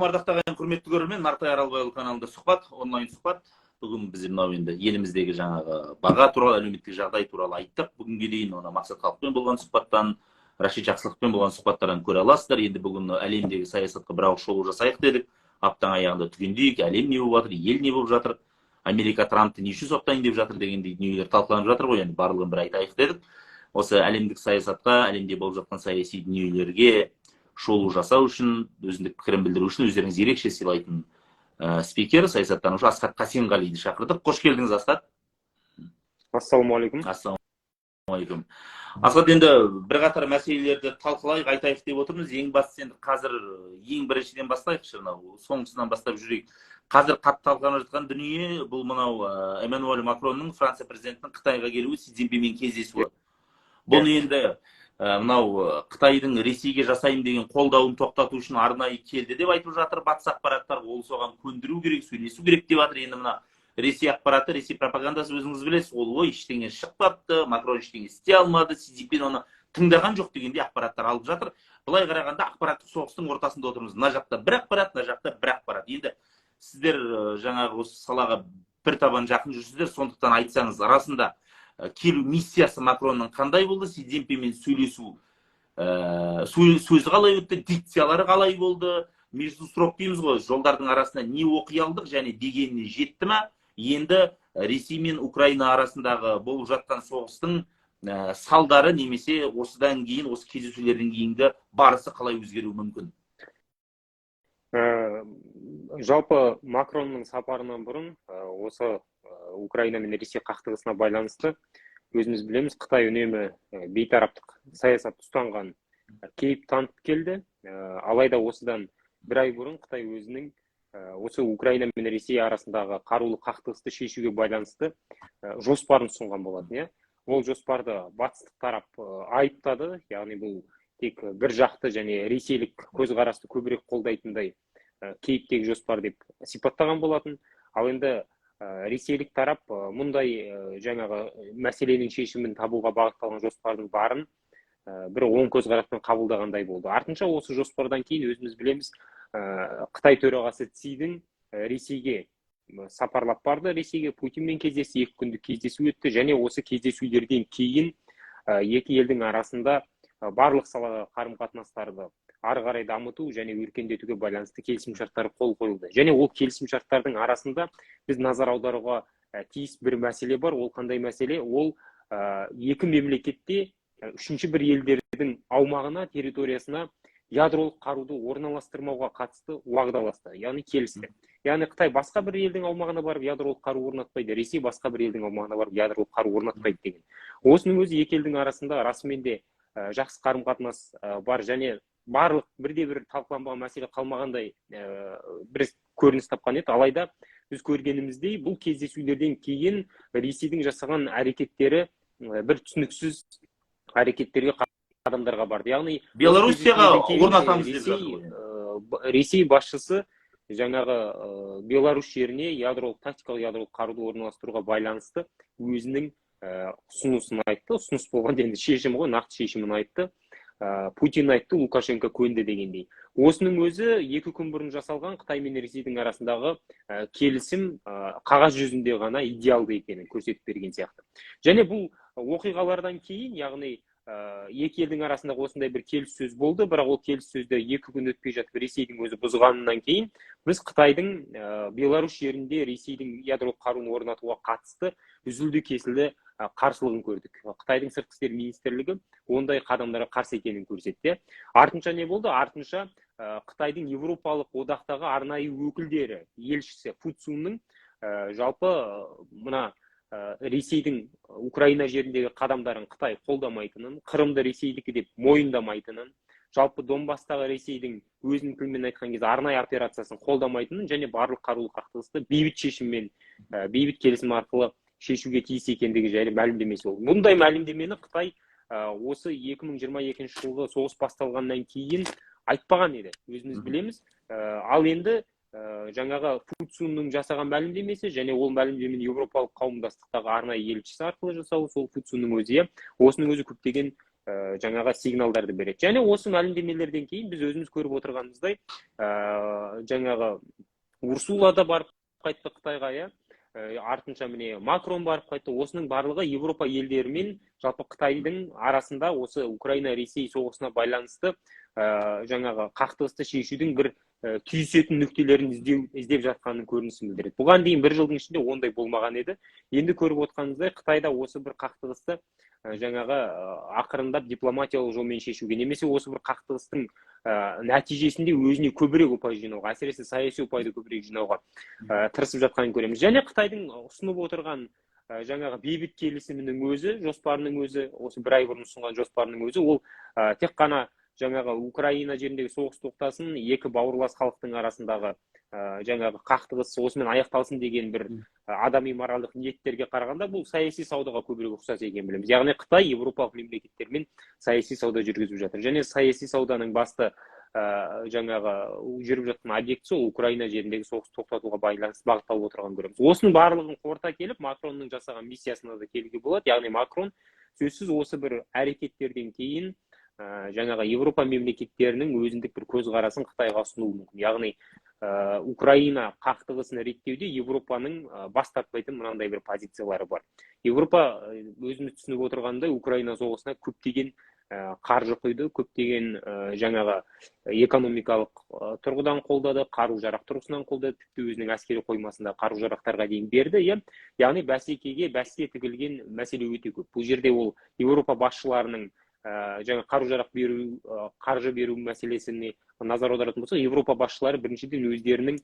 ардақтаған құрметті көрермен, Нартай Аралбайұлы каналында сұхбат, онлайн сұхбат. Бүгін біз мынау енді еліміздегі жаңағы баға туралы, әлеуметтік жағдай туралы айттық. Бүгінге дейін оны Мақсат Халықпен болған сұхбаттан, Рашид Жақсылықпен болған сұхбаттардан көре аласыздар. Енді бүгін әлемдегі саясатқа бір ауыз шолу жасайық дедік. Аптаның аяғында түгендейік, әлем не болып жатыр, ел не болып жатыр, Америка Трампты не үшін соттайын деп жатыр дегендей дүниелер талқыланып жатыр ғой. Енді барлығын бір айтайық дедік. Осы әлемдік саясатқа, әлемде болып жатқан саяси дүниелерге шолу жасау үшін, өзіндік пікірін білдіру үшін өздеріңіз ерекше сыйлайтын спикер, саясаттанушы Асхат Қасенғалиді шақырдық. Қош келдіңіз, Асхат. Ассалаумағалейкум. Ассалаумағалейкум. Асхат, енді бірқатар мәселелерді талқылайық, айтайық деп отырмыз. Ең бастысы енді қазір ең біріншіден бастайықшы, соңғысынан бастап жүрейік. Қазір қатты талқыланып жатқан дүние бұл мынау Эммануэль Макронның Франция президентінің Қытайға келуі, Си Цзиньпинмен кездесуі. Бұл енді мынау Қытайдың Ресейге жасайым деген қолдауын тоқтату үшін арнайы келді деп айтып жатыр батыс ақпараттар. Ол соған көндіру керек, сөйлесу керек деп жатыр. Енді мына Ресей ақпараты, Ресей пропагандасы өзіңіз білесіз, ол ештеңе шықпапты, Макрон ештеңе істей алмады, Си Цзиньпин оны тыңдаған жоқ дегенде ақпараттар алып жатыр. Былай қарағанда ақпараттық соғыстың ортасында отырмыз. Мына жақта бір ақпарат, мына жақта бір ақпарат. Енді сіздер жаңағы осы салаға бір табан жақын жүрсіздер, сондықтан айтсаңыз, арасында келу миссиясы Макронның қандай болды, Си Цзиньпинмен сөйлесу сөзі қалай өтті, дикциялары қалай болды, между строк дейміз ғой, жолдардың арасында не оқи алдық және дегеніне жетті ме? Енді Ресей мен Украина арасындағы болып жатқан соғыстың салдары немесе осыдан кейін, осы кездесулерден кейінгі барысы қалай өзгеруі мүмкін? Жалпы Макронның сапарынан бұрын осы Украина мен Ресей қақтығысына байланысты өзіміз білеміз, Қытай үнемі бейтараптық саясат ұстанған кейіп танытып келді. Алайда осыдан бір ай бұрын Қытай өзінің осы Украина мен Ресей арасындағы қарулы қақтығысты шешуге байланысты жоспарын ұсынған болатын. Ол жоспарды батыстық тарап айыптады, яғни бұл тек бір жақты және ресейлік көзқарасты көбірек қолдайтындай кейіптегі жоспар деп сипаттаған болатын. Ал енді ресейлік тарап мұндай жаңағы мәселенің шешімін табуға бағытталған жоспардың барын бір оң көзқараспен қабылдағандай болды. Артынша осы жоспардан кейін өзіміз білеміз, Қытай төрағасы Сидің Ресейге сапарлап барды. Ресейге Путинмен кездесті, 2 күндік кездесу өтті және осы кездесулерден кейін екі елдің арасында барлық салаға қарым-қатынастарды ары қарай дамыту және өркендетуге байланысты келісімшарттар қол қойылды. Және ол келісімшарттардың арасында біз назар аударуға тиіс бір мәселе бар. Ол қандай мәселе? Ол екі мемлекетте үшінші бір елдердің аумағына, территориясына ядролық қаруды орналастырмауға қатысты уағдаласты, яғни келісті. Яғни Қытай басқа бір елдің аумағына барып ядролық қару орнатпайды, Ресей басқа бір елдің аумағына барып ядролық қару орнатпайды деген. Осының өзі екі елдің арасында расымен де жақсы қарым-қатынас бар және барлық бірде-бір талқыланбаған мәселе қалмағандай бір көрініс тапқан еді. Алайда біз көргеніміздей бұл кездесулерден кейін Ресейдің жасаған әрекеттері бір түсініксіз әрекеттерге адамдарға барды. Яғни Белоруссияға орнатамыз деп жатыр. Ресей басшысы жаңағы Беларусь жеріне тактикалық ядролық қаруды орналастыруға байланысты өзінің ұсынысын айтты. Ұсыныс болған енді шешім ғой, нақты шешімін айтты. Путин айтты, Лукашенко көнді дегендей. Осының өзі 2 күн бұрын жасалған Қытай мен Ресейдің арасындағы келісім қағаз жүзінде ғана идеалды екенін көрсетіп берген сияқты. Және бұл оқиғалардан кейін, яғни екі елдің арасындағы осындай бір келіссөз болды, бірақ ол келіссөзді 2 күн өтпей жатып Ресейдің өзі бұзғанынан кейін біз Қытайдың Беларусь жерінде Ресейдің ядролық қаруын орнатуға қатысты үзілді-кесілді қарсылығын көрдік. Қытайдың сыртқы істер министрлігі ондай қадамдарға қарсы екенін көрсетті. Артынша не болды? Артынша Қытайдың Европалық одақтағы арнайы өкілдері, елшісі Фу Цунның жалпы мына Ресейдің Украина жеріндегі қадамдарын Қытай қолдамайтынын, Қырымды Ресейдікі деп мойындамайтынын, жалпы Донбастағы Ресейдің өзінің тілімен айтқан кезде арнайы операциясын қолдамайтынын және барлық қарулы қақтығысты бейбіт шешіммен, бейбіт келісім арқылы шешуге тиіс екендігі жайлы мәлімдемесі болды. Бұндай мәлімдемені Қытай осы 2022 жылғы соғыс басталғаннан кейін айтпаған еді, өзіміз білеміз. Ал енді жаңағы Фу Цунның жасаған мәлімдемесі және ол мәлімдемені Европалық қауымдастықтағы арнайы елшісі арқылы жасау, сол Фу Цунның өзі, осының өзі көптеген жаңағы сигналдарды береді. Және осы мәлімдемелерден кейін біз өзіміз көріп отырғанымыздай жаңағы Урсула да барып қайтты Қытайға, иә. Артынша міне Макрон барып қайтты. Осының барлығы Европа елдері мен жалпы Қытайдың арасында осы Украина-Ресей соғысына байланысты жаңағы қақтығысты шешудің бір түйісетін нүктелерін іздеп жатқанын көрінісін білдіреді. Бұған дейін бір жылдың ішінде ондай болмаған еді. Енді көріп отырғанымыздай Қытайда осы бір қақтығысты жаңағы ақырындап дипломатиялық жолмен шешуге, немесе осы бір қақтығыстың нәтижесінде өзіне көбірек ұпай жинауға, әсіресе саяси ұпайды көбірек жинауға тырысып жатқанын көреміз. Және Қытайдың ұсынып отырған жаңағы бейбіт келісімінің өзі, жоспарының өзі, осы бір ай бұрын ұсынған жоспарының өзі, ол тек қана жаңағы Украина жеріндегі соғыс тоқтасын, екі бауырлас халықтың арасындағы жаңағы қақтығыс осымен аяқталсын деген бір адами моральдық ниеттерге қарағанда бұл саяси саудаға көбірек ұқсас екенін білеміз. Яғни Қытай Европалық мемлекеттермен саяси сауда жүргізіп жатыр. Және саяси сауданың басты жаңағы жүріп жатқан объектісі ол Украина жеріндегі соғыс тоқтатуға байланысты бағытталып отырғанын көреміз. Осының барлығын қорыта келіп, Макронның жасаған миссиясына да келуге болады. Яғни Макрон сөзсіз осы бір әрекеттерден кейін жаңағы Европа мемлекеттерінің өзіндік бір көзқарасын Қытайға ұсынуы мүмкін. Яғни Украина қақтығысын реттеуде Европаның бас тартпайтын мынандай бір позициялары бар. Европа өзіміз түсініп отырғандай Украина соғысына көптеген қаржы құйды, көптеген жаңағы экономикалық тұрғыдан қолдады, қару-жарақ тұрғысынан қолдады, тіпті өзінің әскери қоймасында қару-жарақтарға дейін берді. Яғни бәске тігілген мәселе өте көп. Бұл жерде ол Европа басшыларының жаңа қару-жарақ беру, қаржы беру мәселесіне назар аударатын болса, Европа басшылары біріншіден өздерінің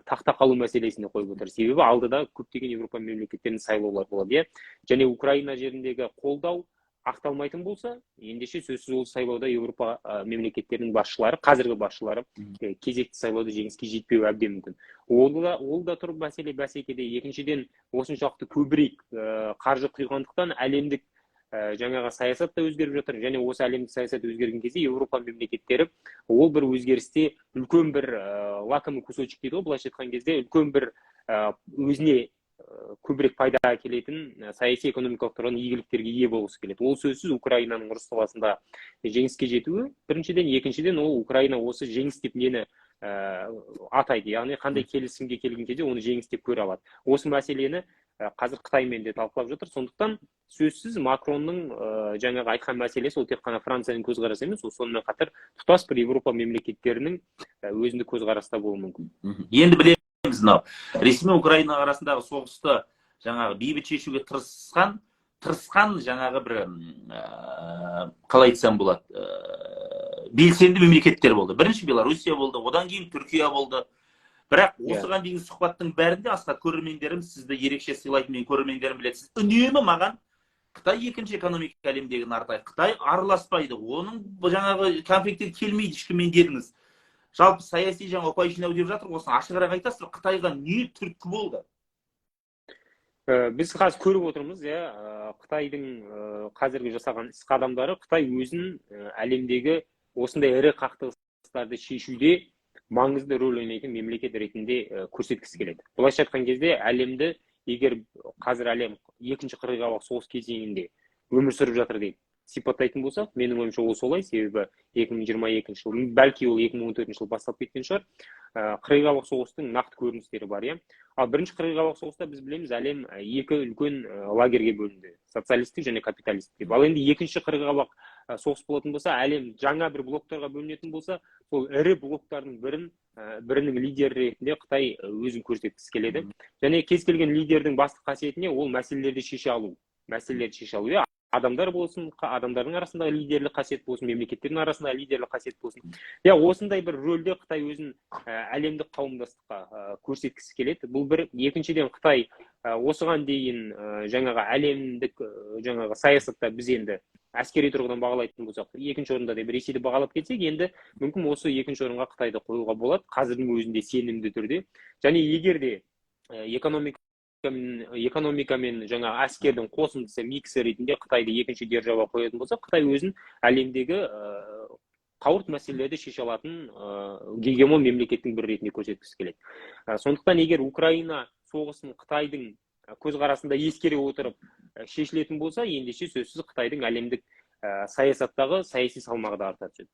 тақта қалу мәселесіне қойып отыр. Себебі алдыда көптеген Европа мемлекеттерінің сайлаулар болады, және Украина жеріндегі қолдау ақталмайтын болса, ендеше сөзсіз ол сайлауда Европа мемлекеттерінің басшылары, қазіргі басшылары кезекті сайлауда жеңіске жетпеуі әбден мүмкін. Ол да тұрып мәселе бәсекеде. Екіншіден, осыншалықты көбірек қаржы құйғандықтан әлемдік жаңағы саясат та өзгеріп жатыр, және осы әлемдік саясат өзгерген кезде Европа мемлекеттері ол бір өзгерісте үлкен бір лакомый кусочек дейді ғой, былайша айтқан кезде үлкен бір өзіне көбірек пайда әкелетін саяси экономикалық тұрғыдан игіліктерге ие болғысы келеді. Ол сөзсіз Украинаның ұрыс даласында жеңіске жетуі біріншіден, екіншіден ол Украина осы жеңіс деп нені атайды, яғни қандай келісімге келген кезде оны жеңіс деп көре алады. Осы мәселені қазір Қытаймен де талқылап жатыр. Сондықтан сөзсіз Макронның жаңағы айтқан мәселесі ол тек қана Францияның көзқарасы емес, ол сонымен қатар тұтас бір Европа мемлекеттерінің өзіндік көзқараста болуы мүмкін. Енді білеміз, мынау Ресей мен Украина арасындағы соғысты жаңағы бейбіт шешуге тырысқан жаңағы бір қалай айтсам болады, белсенді мемлекеттер болды. Бірінші Белоруссия болды, одан кейін Түркия болды. Бірақ осыған дейін сұхбаттың бәрінде, Асхат, көрермендерім сізді ерекше сыйлайтын, мен көрермендерім біледі. Сіз үнемі маған Қытай екінші экономика әлемдегі нартай, Қытай араласпайды, оның жаңағы конфликтке келмейді ешкіммен дедіңіз. Жалпы саяси жаңа ұпай жинау деп жатыр, осыны ашығырақ айтасыз, Қытайға не түрткі болды? Біз қазір көріп отырмыз, Қытайдың қазіргі жасаған іс-қадамдары, Қытай өзін әлемдегі осындай ірі қақтығыстарды шешуде маңызды рөл ойнайтын мемлекет ретінде көрсеткісі келеді. Былайша айтқан кезде әлемді, егер қазір әлем екінші қырғауық соғыс кезеңінде өмір сүріп жатыр деп сипаттайтын болсақ, менің ойымша ол солай, себебі 2022 жыл, бәлки ол 2014 жыл бастап кеткен шығар, қырғауық соғыстың нақты көріністері бар. Ал бірінші қырғауық соғыста біз білеміз, әлем екі үлкен лагерге бөлінді, социалистік және капиталистік деп. Ал енді екінші қырғауық соғыс болатын болса, әлем жаңа бір блоктарға бөлінетін болса, сол ірі блоктардың бірінің лидері ретінде Қытай өзін көрсеткісі келеді. Және кез келген лидердің басты қасиетіне ол мәселелерді шеше алу. Адамдар болсын, адамдардың арасындағы лидерлік қасиет болсын, мемлекеттердің арасындағы лидерлік қасиет болсын. Осындай бір рөлде Қытай өзін әлемдік қауымдастыққа көрсеткісі келеді. Бұл бір. Екіншіден, Қытай осыған дейін жаңағы әлемдік жаңағы саясатта біз енді әскери тұрғыдан бағалайтын болсақ, екінші орында деп Ресейді бағалап кетсек, енді мүмкін осы екінші орынға Қытайды қоюға болады, қазірдің өзінде сенімді түрде. Және егер де экономика мен жаңа әскердің қосындысы миксі ретінде Қытайды екінші держава қоятын болса, Қытай өзін әлемдегі қауырт мәселелерді шеше алатын гегемон мемлекеттің бір ретінде көрсеткісі келеді. Сондықтан егер Украина соғысын Қытайдың көзқарасында ескере отырып шешілетін болса, ендеше сөзсіз Қытайдың әлемдік саясаттағы саяси салмағы да арта түседі.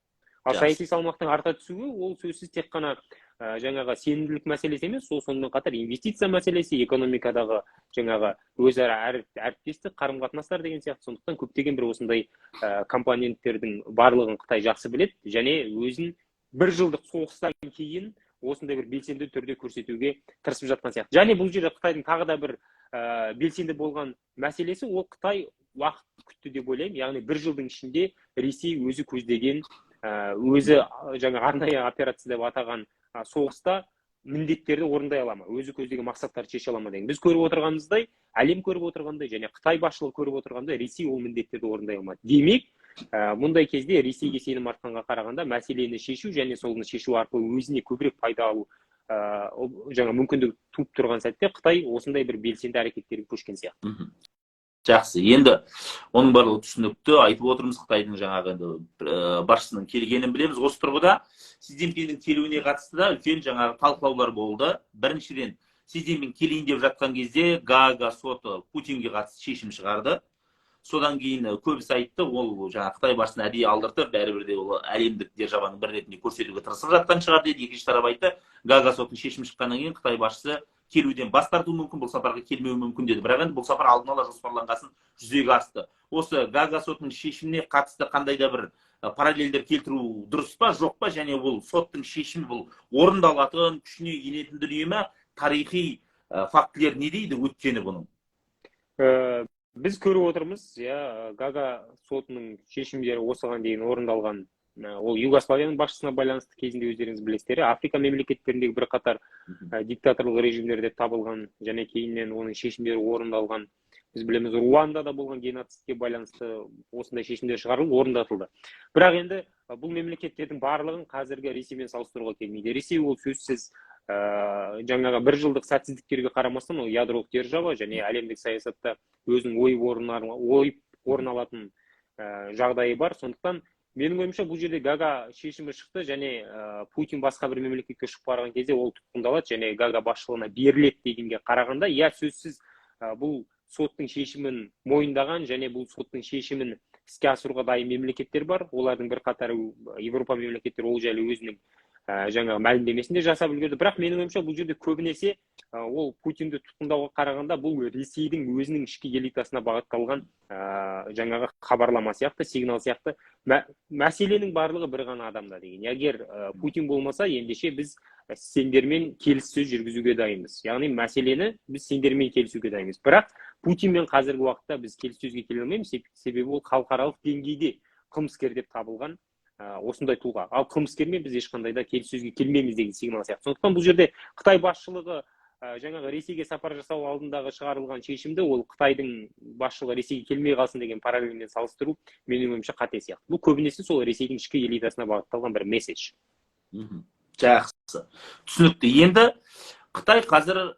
Ал Жақсы. саяси салмақтың арта түсуі ол сөзсіз тек қана жаңағы сенімділік мәселесі емес, ол сонымен қатар инвестиция мәселесі, экономикадағы жаңағы өзара әріптестік, қарым-қатынастар деген сияқты. Сондықтан көптеген бір осындай компоненттердің барлығын Қытай жақсы біледі және өзін бір жылдық соғыстан кейін осындай бір белсенді түрде көрсетуге тырысып жатқан сияқты. Және бұл жерде Қытайдың тағы да бір белсенді болған мәселесі, ол Қытай уақыт күтті деп ойлаймын. Яғни бір жылдың ішінде Ресей өзі көздеген, өзі жаңа арнайы операция деп атаған соғыста міндеттерді орындай ала ма, өзі көздеген мақсаттарды шеше ала ма деген. Біз көріп отырғанымыздай, әлем көріп отырғандай және Қытай басшылығы көріп отырғандай, Ресей ол міндеттерді орындай алмады. Демек, мұндай кезде Ресейге сенім артқанға қарағанда мәселені шешу және соны шешу арқылы өзіне көбірек пайда алу жаңа мүмкіндік туып тұрған сәтте Қытай осындай бір белсенді әрекеттерге көшкен сияқты. Жақсы. Енді оның барлығы түсінікті. Айтып отырмыз, Қытайдың жаңағы басшысының келгенін білеміз. Осы тұрғыда Си Цзиньпиннің келуіне қатысты да үлкен жаңағы талқылаулар болды. Біріншіден, Си Цзиньпин келейін деп жатқан кезде Гаага соты Путинге қатысты шешім шығарды. Содан кейін көбісі айтты, ол жаңа Қытай басшысын әдейі алдыртып, бәрібір де ол әлемдік державаның бір ретінде көрсетуге тырысып жатқан шығар деді. Екінші тарап айтты, Гаага сотының шешімі шыққаннан кейін Қытай басшысы келуден бас тартуы мүмкін, бұл сапарға келмеуі мүмкін деді. Бірақ енді бұл сапар алдын ала жоспарланғасын жүзеге асты. Осы Гаага сотының шешіміне қатысты қандай да бір параллельдер келтіру дұрыс па, жоқ па, және ол соттың шешімі бұл орындалатын, күшіне енетін дүние ма, тарихи фактілер не дейді өткені бұның? Біз көріп отырмыз, Гаага сотының шешімдері осыған дейін орындалған. Ол Югославияның басшысына байланысты, кезінде өздеріңіз білесіздер, Африка мемлекеттеріндегі бірқатар диктаторлық режимдерде табылған және кейіннен оның шешімдері орындалған. Біз білеміз, Руандада болған геноцидке байланысты осындай шешімдер шығарылып, орындатылды. Бірақ енді бұл мемлекеттердің барлығын қазіргі Ресеймен салыстыруға келмейді. Ресей ол сөзсіз жаңағы бір жылдық сәтсіздіктерге қарамастан, ол ядролық держава және әлемдік саясатта өзінің ойып орын алатын жағдайы бар. Сондықтан менің ойымша бұл жерде Гаага шешімі шықты және Путин басқа бір мемлекетке ұшып барған кезде ол тұтқындалады және Гаага басшылығына беріледі дегенге қарағанда, сөзсіз бұл соттың шешімін мойындаған және бұл соттың шешімін іске асыруға дайын мемлекеттер бар. Олардың бірқатары Европа мемлекеттері ол жайлы өзінің жаңағы мәлімдемесінде жасап үлгерді. Бірақ менің ойымша бұл жерде көбінесе ол Путинді тұтқындауға қарағанда бұл Ресейдің өзінің ішкі элитасына бағытталған жаңағы хабарлама сияқты, сигнал сияқты. Мәселенің барлығы бір ғана адамда деген. Егер Путин болмаса, ендеше біз сендермен келіссөз жүргізуге дайынбыз. Яғни мәселені біз сендермен келісуге дайынбыз. Бірақ Путинмен қазіргі уақытта біз келіссөзге келе алмаймыз, себебі ол халықаралық деңгейде қылмыскер деп табылған осындай тұлға. Ал қылмыскермен біз ешқандай да келіссөзге келмейміз деген сигнал сияқты. Сондықтан бұл жерде Қытай басшылығы жаңағы Ресейге сапар жасау алдындағы шығарылған шешімді ол Қытайдың басшылығы Ресейге келмей қалсын деген параллельмен салыстыру менің ойымша қате сияқты. Бұл көбінесе сол Ресейдің ішкі элитасына бағытталған бір месседж. Жақсы. Түсінікті. Енді Қытай қазір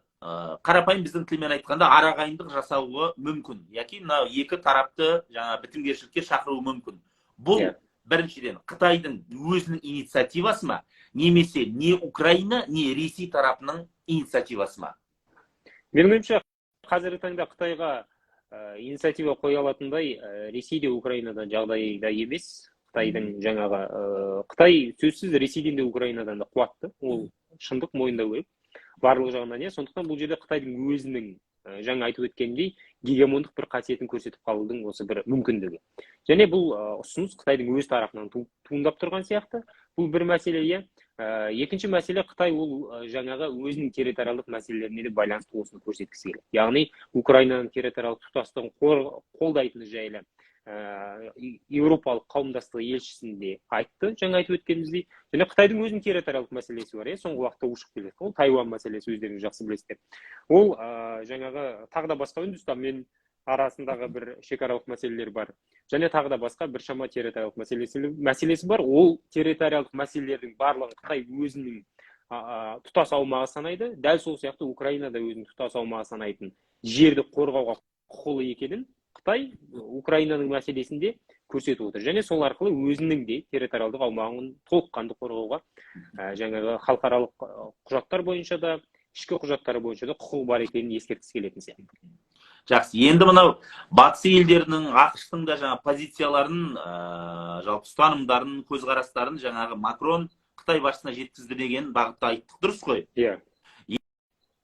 қарапайым біздің тілмен айтқанда арағайындық жасауы мүмкін. Яки мына екі тарапты жаңа бітімгершілікке шақыруы мүмкін. Бұл біріншіден Қытайдың өзінің инициативасы ма, немесе не Украина, не Ресей тарапының инициативасы ма? Менің ойымша қазіргі таңда Қытайға инициатива қоя алатындай Ресейде, Украинадан жағдайда емес. Қытайдың жаңағы Қытай сөзсіз Ресейден де Украинадан да қуатты. Ол шындық, мойындау керек. Барлық жағынан сондықтан бұл жерде Қытайдың өзінің жаңа айтып өткендей гегемондық бір қасиетін көрсетіп қалудың осы бір мүмкіндігі. Және бұл ұсыныс Қытайдың өз тарапынан туындап тұрған сияқты. Бұл бір мәселе. Екінші мәселе, Қытай ол жаңағы өзінің территориалдық мәселелеріне де байланысты осыны көрсеткісі келеді. Яғни Украинаның территориалдық тұтастығын қолдайтыны жайлы Еуропалық қауымдастығы елшісінде айтты, жаңа айтып өткеніміздей. Және Қытайдың өзінің территориалдық мәселесі бар, соңғы уақытта ушығып келеді. Ол Тайвань мәселесі, өздеріңіз жақсы білесіздер. Ол жаңағы тағы да басқа Үндістанмен арасындағы бір шекаралық мәселелер бар. Және тағы да басқа біршама территориалдық мәселесі бар. Ол территориалдық мәселелердің барлығын Қытай өзінің тұтас аумағы санайды. Дәл сол сияқты Украинада өзінің тұтас аумағы санайтын жерді қорғауға құқылы екенін Қытай Украинаның мәселесінде көрсетіп отыр. Және сол арқылы өзінің де территориалдық аумағын толыққанды қорғауға жаңағы халықаралық құжаттар бойынша да, ішкі құжаттары бойынша да құқығы бар екенін ескерткісі келетін сияқты. Жақсы. Енді мынау батыс елдерінің, ақш-тың да жаңа позицияларын, жалпы ұстанымдарын, көзқарастарын жаңағы Макрон Қытай басшысына жеткізді деген бағытта айттық, дұрыс қой? Иә.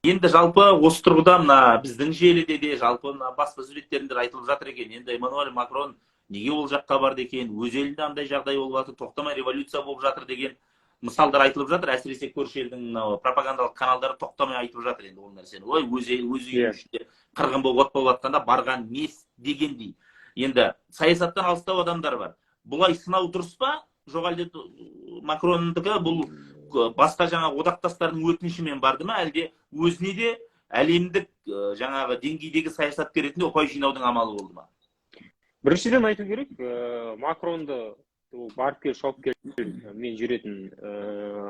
Енді жалпы осы тұрғыда мына біздің желіде де жалпы мына баспасөз беттерінде айтылып жатыр екен. Енді Эммануэль Макрон неге ол жаққа барды екен, өз елінде андай жағдай болып жатыр, тоқтамай революция болып жатыр деген мысалдар айтылып жатыр. Әсіресе көрші елдің пропагандалық каналдары тоқтамай айтып жатыр енді ол нәрсені. Ой, өз үйінің ішінде қырғын болып от болып жатқанда барған нес дегендей. Енді саясаттан алыстау адамдар бар. Бұлай сынау дұрыс па? Жоқ әлде Макрондікі бұл басқа жаңа одақтастардың өтінішімен барды ма, әлде өзіне де әлемдік жаңағы деңгейдегі саясаткер ретінде ұпай жинаудың амалы болды ма? Біріншіден айту керек, Макронды барып кел, шауып кел, мен жүретін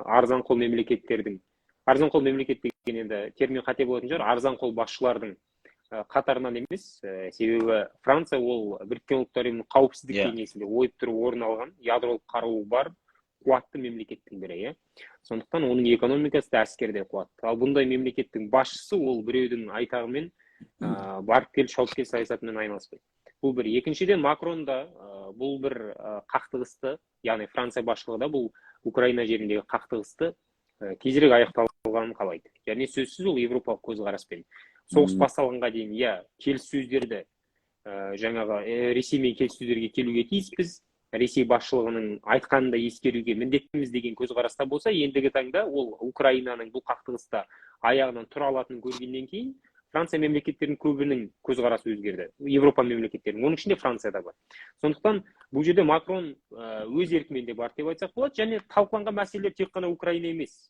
арзанқол мемлекеттердің, арзанқол мемлекет деген енді термин қате болатын шығар, арзанқол басшылардың қатарынан емес, себебі Франция ол Біріккен Ұлттар ұйымының қауіпсіздік кеңесінде ойып тұрып орын алған ядролық қаруы бар қуатты мемлекеттің бірі, сондықтан оның экономикасы да әскерде қуатты. Ал бұндай мемлекеттің басшысы ол біреудің айтағымен барып кел, шауып кел саясатымен айналыспайды. Бұл бір. Екіншіден, Макрон да бұл бір қақтығысты, яғни Франция басшылығы да бұл Украина жеріндегі қақтығысты тезірек аяқталғанын қалайды. Және сөзсіз ол европалық көзқараспен. Соғыс басталғанға дейін, келіссөздерді жаңағы Ресеймен келіссөздерге келуге тиіспіз, Ресей басшылығының айтқанын да ескеруге міндеттіміз деген көзқараста болса, ендігі таңда ол Украинаның бұл қақтығыста аяғынан тұра алатынын көргеннен кейін Франция мемлекеттерінің көбінің көзқарасы өзгерді. Европа мемлекеттерінің, оның ішінде Францияда бар. Сондықтан бұл жерде Макрон өз еркімен де бар деп айтсақ болады, және талқыланған мәселелер тек қана Украина емес.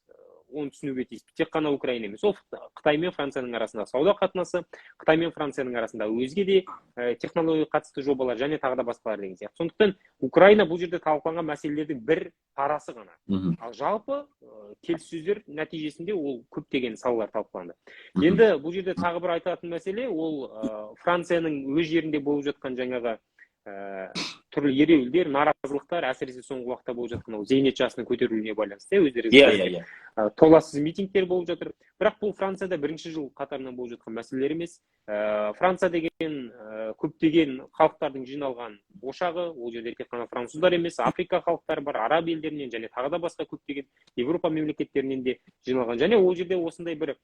Оны түсінуге тиіс. Тек қана Украина емес. Ол Қытай мен Францияның арасындағы сауда қатынасы, Қытай мен Францияның арасында өзге де технология қатысты жобалар және тағы да басқалар деген сияқты. Сондықтан Украина бұл жерде талқыланған мәселелердің бір парасы ғана. Ал жалпы келіссөздер нәтижесінде ол көптеген салалар талқыланды. Енді бұл жерде тағы бір айтатын мәселе, ол Францияның өз жерінде болып жатқан жаңағы түрлі ереуілдер, наразылықтар, әсіресе соңғы уақытта болып жатқан ол зейнет жасының көтерілуіне байланысты, өздеріңіз толассыз митингтер болып жатыр. Бірақ бұл Францияда бірінші жыл қатарынан болып жатқан мәселелер емес. Франция деген көптеген халықтардың жиналған ошағы, ол жерде тек қана француздар емес, Африка халықтары бар, араб елдерінен және тағы да басқа көптеген Европа мемлекеттерінен де жиналған. Және ол жерде осындай бір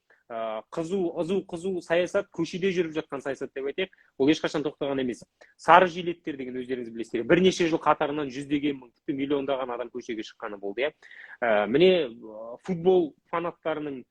қызу саясат, көшеде жүріп жатқан саясат деп айтайық, ол ешқашан тоқтаған емес. Сары жилеттер деген өздеріңіз білесіздер, бірнеше жыл қатарынан жүздеген мың, тіпті миллиондаған адам көшеге шыққаны болды. Міне футбол фанаттарының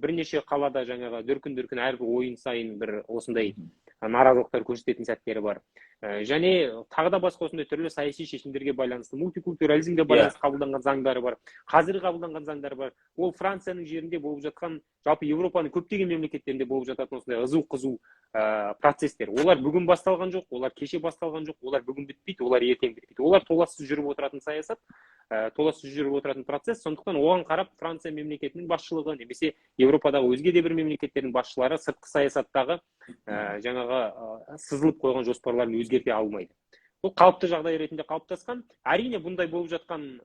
бірнеше қалада жаңағы дүркін әрбір ойын сайын бір осындай наразылықтар көрсететін сәттері бар. Және тағы да басқа осындай түрлі саяси шешімдерге байланысты, мультикультурализмге байланысты қабылданған заңдары бар. Қазір қабылданған заңдары бар. Ол Францияның жерінде болып жатқан, жалпы Европаның көптеген мемлекеттерінде болып жататын осындай қызу процестер. Олар бүгін басталған жоқ, олар кеше басталған жоқ, олар бүгін бітпейді, олар ертең бітпейді. Олар толассыз жүріп отыратын саясат, толассыз жүріп отыратын процесс. Сондықтан оған қарап Франция мемлекетінің басшылығы немесе Европадағы өзге де бір мемлекеттердің басшылары сыртқы саясаттағы жаңағы сызылып қойған жоспарларын өзгерте алмайды. Бұл қалыпты жағдай ретінде қалыптасқан. Әрине бұндай болып жатқан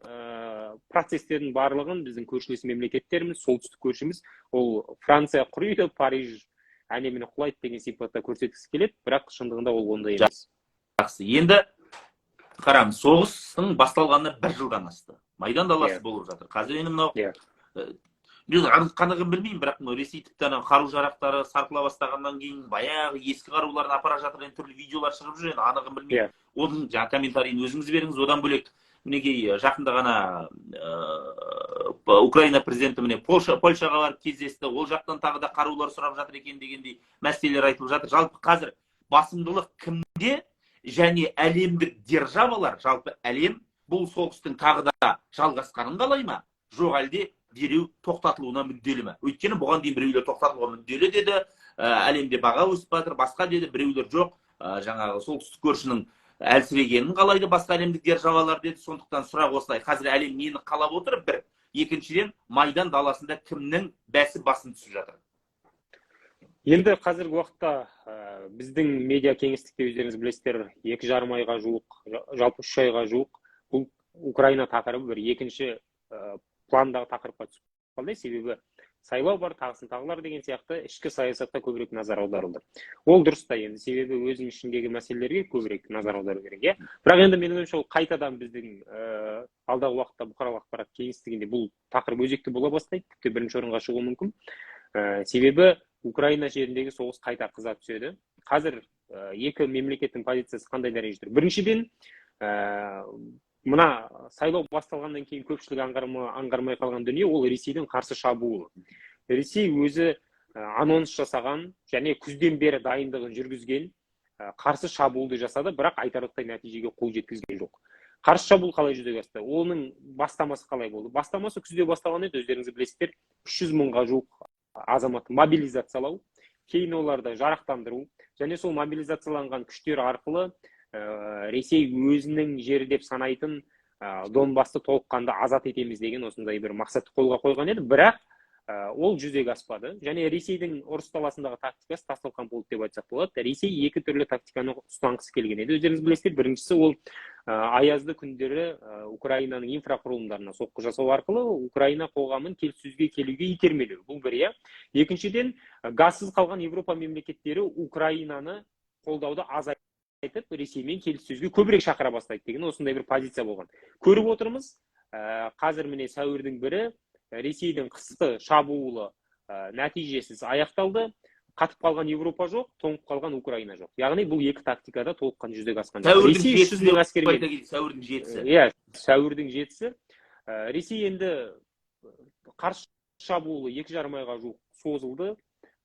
процестердің барлығын біздің көршілес мемлекеттеріміз, солтүстік көршіміз, ол Франция құриды, Париж әлеміне құлайды деген сипатта көрсеткісі келеді, бірақ шындығында ол ондай емес. Жақсы. Енді қараңыз, соғыстың басталғанына 1 жылдан асты. Майдан даласы болып жатыр. Қазір енді мынау қанығын білмеймін, бірақ Ресей тіпті қару-жарақтары сарқыла бастағаннан кейін баяғы ескі қаруларын апара жатыр, түрлі видеолар шығып жүр, енді анығын білмеймін. Оның жаңа комментарийін өзіңіз беріңіз. Одан бөлек мінекей жақында ғана Украина президенті міне Польшаға барып кездесті. Ол жақтан тағы да қарулар сұрап жатыр екен дегендей мәселелер айтылып жатыр. Жалпы қазір басымдылық кімде және әлемдік державалар, жалпы әлем бұл соғыстың тағы да жалғасқанын қалай ма? Жоқ әлде дереу тоқтатылуына мүдделі ме? Өйткені бұған дейін біреулер тоқтатылуға мүдделі деді, әлемде баға өсіп жатыр, басқа деді, біреулер жоқ, жаңағы солтүстік көршінің әлсірегенін қалайды басқа әлемдік державалар деді. Сондықтан сұрақ осылай, қазір әлем нені қалап отыр? Бір. Екіншіден, Майдан даласында кімнің бәсі басын түсіп жатыр? Енді қазіргі уақытта біздің медиа кеңістікте өздеріңіз білесіздер, 2,5 айға жуық, жалпы 3 айға жуық бұл Украина тақырыбы бір екінші пландағы тақырыпқа түсіп қалды. Себебі сайлау бар, тағысын тағылар деген сияқты ішкі саясатқа көбірек назар аударылды. Ол дұрыс та енді, себебі өзінің ішіндегі мәселелерге көбірек назар аудару керек, иә. Бірақ енді менің ойымша ол қайтадан біздің алдағы уақытта бұқаралық ақпарат кеңістігінде бұл тақырып өзекті бола бастайды, тіпті бірінші орынға шығуы мүмкін. Себебі Украина жеріндегі соғыс қайта қыза түседі. Қазір екі мемлекеттің позициясы қандай дәрежеде тұр? Біріншіден, мына сайлау басталғаннан кейін көпшілік аңғармай қалған дүние ол Ресейдің қарсы шабуылы. Ресей өзі анонс жасаған және күзден бері дайындығын жүргізген қарсы шабуылды жасады, бірақ айтарлықтай нәтижеге қол жеткізген жоқ. Қарсы шабуыл қалай жүзеге асты? Оның бастамасы қалай болды? Бастамасы күзде басталған еді, өздеріңіз білесіздер, 300 мыңға жуық азаматты мобилизациялау, кейін оларды жарақтандыру, және сол мобилизацияланған күштер арқылы Ресей өзінің жері деп санайтын Донбасты толыққанды азат етеміз деген осындай бір мақсатты қолға қойған еді, бірақ ол жүзеге аспады. Және Ресейдің ұрыс даласындағы тактикасы тасталқан болды деп айтсақ болады. Ресей екі түрлі тактиканы ұстанғысы келген еді. Өздеріңіз білесіздер, біріншісі ол аязды күндері Украинаның инфрақұрылымдарына соққы жасау арқылы Украина қоғамын келіссөзге келуге итермелеу. Бұл бір, иә. Екіншіден, газсыз қалған Европа мемлекеттері Украинаны қолдауды азайтып, Ресеймен келіссөзге көбірек шақыра бастайды деген осындай бір позиция болған. Көріп отырмыз, қазір міне сәуірдің 1-і Ресейдің қысқы шабуылы нәтижесіз аяқталды. Қатып қалған Европа жоқ, тоңып қалған Украина жоқ. Яғни бұл екі тактикада толыққан жүзеге асқан. Сәуірдің 7-сі. Иә, сәуірдің 7-сі. Ресей енді қарсы шабуылы 2,5 айға жуық созылды.